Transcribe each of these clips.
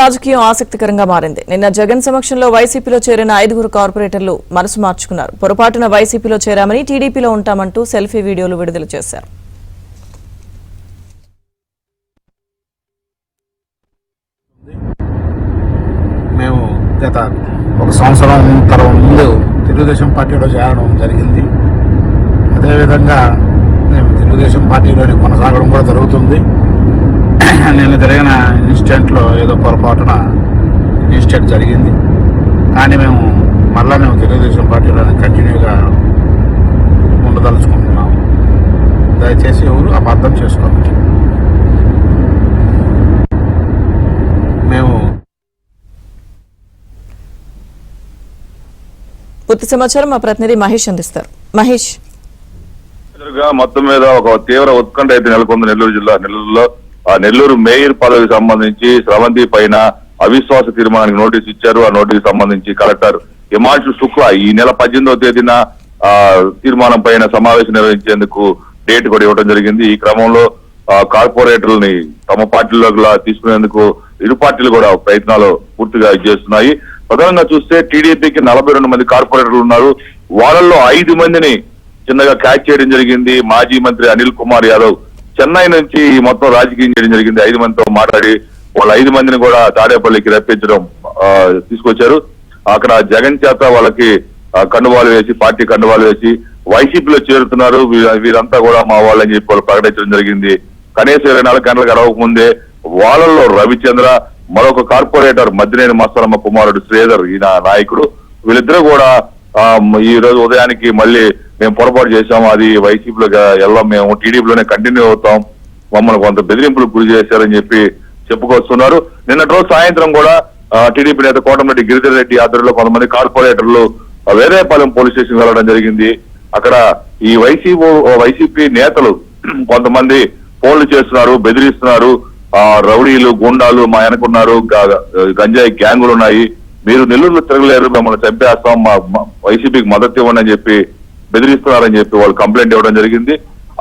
రాజకీయం ఆసక్తికరంగా మారింది. నిన్న జగన్ సమక్షంలో వైసీపీలో చేరిన 5 కార్పొరేటర్లు మనసు మార్చుకున్నారు. పొరపాటున వైసీపీలో చేరామని టీడీపీలో ఉంటామంటూ సెల్ఫీ వీడియోలు విడుదల చేశారు. మేము గత 1 సంవత్సరం ముందు తెలుగుదేశం పార్టీలో చేరడం జరిగింది. అదేవిధంగా మేము తెలుగుదేశం పార్టీలోనే కొనసాగడం కూడా జరుగుతుంది. నేను జరిగిన ఇన్సిడెంట్లో ఏదో పొరపాటున ఇన్సిడెంట్ జరిగింది, కానీ మేము తెలుగుదేశం పార్టీలోనే కంటిన్యూగా ఉండదలుచుకుంటున్నాము. దయచేసి ఎవరు అపార్థం చేసుకోవచ్చు. మేము పూర్తి సమాచారం మా ప్రతినిధి మహేష్ అందిస్తారు. మహేష్, మొత్తం మీద ఒక తీవ్ర ఉత్కంఠ అయితే నెలకొంది నెల్లూరు జిల్లా. నెల్లూరు మేయర్ పదవికి సంబంధించి స్రవంతి పైన అవిశ్వాస తీర్మానానికి నోటీస్ ఇచ్చారు. ఆ నోటీస్ సంబంధించి కలెక్టర్ హిమాంశు శుక్లా ఈ నెల 18వ తేదీన తీర్మానం పైన సమావేశం నిర్వహించేందుకు డేట్ కూడా ఇవ్వడం జరిగింది. ఈ క్రమంలో కార్పొరేటర్లని తమ పార్టీలోకి తీసుకునేందుకు ఇరు పార్టీలు కూడా ప్రయత్నాలు పూర్తిగా చేస్తున్నాయి. ప్రధానంగా చూస్తే టీడీపీకి 42 మంది కార్పొరేటర్లు ఉన్నారు. వాళ్ళల్లో 5 మందిని చిన్నగా క్యాచ్ చేయడం జరిగింది. మాజీ మంత్రి అనిల్ కుమార్ యాదవ్ చెన్నై నుంచి మొత్తం రాజకీయం చేయడం జరిగింది. 5 మందితో మాట్లాడి వాళ్ళ 5 మందిని కూడా తాడేపల్లికి రప్పించడం తీసుకొచ్చారు. అక్కడ జగన్ చేత వాళ్ళకి కండువాలు వేసి, పార్టీ కండువాలు వేసి వైసీపీలో చేరుతున్నారు. వీరంతా కూడా మా వాళ్ళని చెప్పి వాళ్ళు ప్రకటించడం జరిగింది. కనీసం 24 గంటలు గడవక ముందే వాళ్ళల్లో రవిచంద్ర, మరొక కార్పొరేటర్ మద్దినేని మస్తానమ్మ కుమారుడు శ్రీధర్, ఈయన నాయకుడు, వీళ్ళిద్దరూ కూడా ఈ రోజు ఉదయానికి మళ్ళీ మేము పొరపాటు చేశాము, అది వైసీపీలో వెళ్ళాం, మేము టీడీపీలోనే కంటిన్యూ అవుతాం, మమ్మల్ని కొంత బెదిరింపులకు గురి చేశారని చెప్పి చెప్పుకొస్తున్నారు. నిన్నటి రోజు సాయంత్రం కూడా టీడీపీ నేత కోటమిరెడ్డి గిరిధర్ రెడ్డి ఆధ్వర్యంలో కొంతమంది కార్పొరేటర్లు వేరేపాలెం పోలీస్ స్టేషన్ వెళ్ళడం జరిగింది. అక్కడ ఈ వైసీపీ నేతలు కొంతమంది ఫోన్లు చేస్తున్నారు, బెదిరిస్తున్నారు. రౌడీలు, గుండాలు మా వెనకున్నారు, గంజాయి గ్యాంగులు ఉన్నాయి, మీరు నెల్లూరులో తిరగలేరు, మిమ్మల్ని చంపేస్తాం, మా వైసీపీకి మద్దతు ఇవ్వండి అని చెప్పి బెదిరిస్తున్నారని చెప్పి వాళ్ళు కంప్లైంట్ ఇవ్వడం జరిగింది.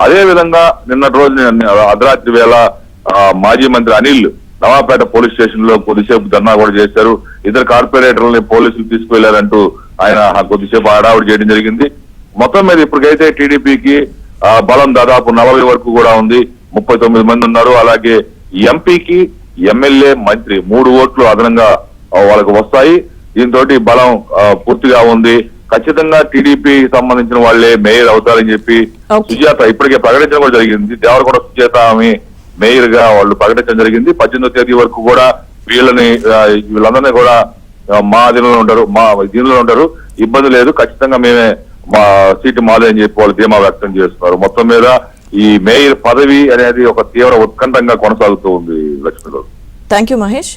అదే విధంగా నిన్నటి రోజు అర్ధరాత్రి వేళ మాజీ మంత్రి అనిల్ నవాపేట పోలీస్ స్టేషన్ లో కొద్దిసేపు ధర్నా కూడా చేశారు. 2 కార్పొరేటర్లని పోలీసులు తీసుకువెళ్లారంటూ ఆయన కొద్దిసేపు హడావుడి చేయడం జరిగింది. మొత్తం మీద ఇప్పటికైతే టీడీపీకి బలం దాదాపు 40 వరకు కూడా ఉంది. 39 మంది ఉన్నారు. అలాగే ఎంపీకి, ఎమ్మెల్యే, మంత్రి 3 ఓట్లు అదనంగా వాళ్ళకు వస్తాయి. దీంతో బలం పూర్తిగా ఉంది. ఖచ్చితంగా టీడీపీ సంబంధించిన వాళ్లే మేయర్ అవుతారని చెప్పి సుజాత ఇప్పటికే ప్రకటించడం కూడా జరిగింది. దేవరకొండ సుజాత ఆమె మేయర్ గా వాళ్ళు ప్రకటించడం జరిగింది. 18వ తేదీ వరకు కూడా వీళ్ళందరినీ కూడా మా దీనిలో ఉంటారు, ఇబ్బంది లేదు, ఖచ్చితంగా మేమే మా సీటు మాదే అని చెప్పి వాళ్ళు ధీమా వ్యక్తం చేస్తున్నారు. మొత్తం మీద ఈ మేయర్ పదవి అనేది ఒక తీవ్ర ఉత్కంఠంగా కొనసాగుతూ ఉంది. Lakshmi Rao, thank you Mahesh.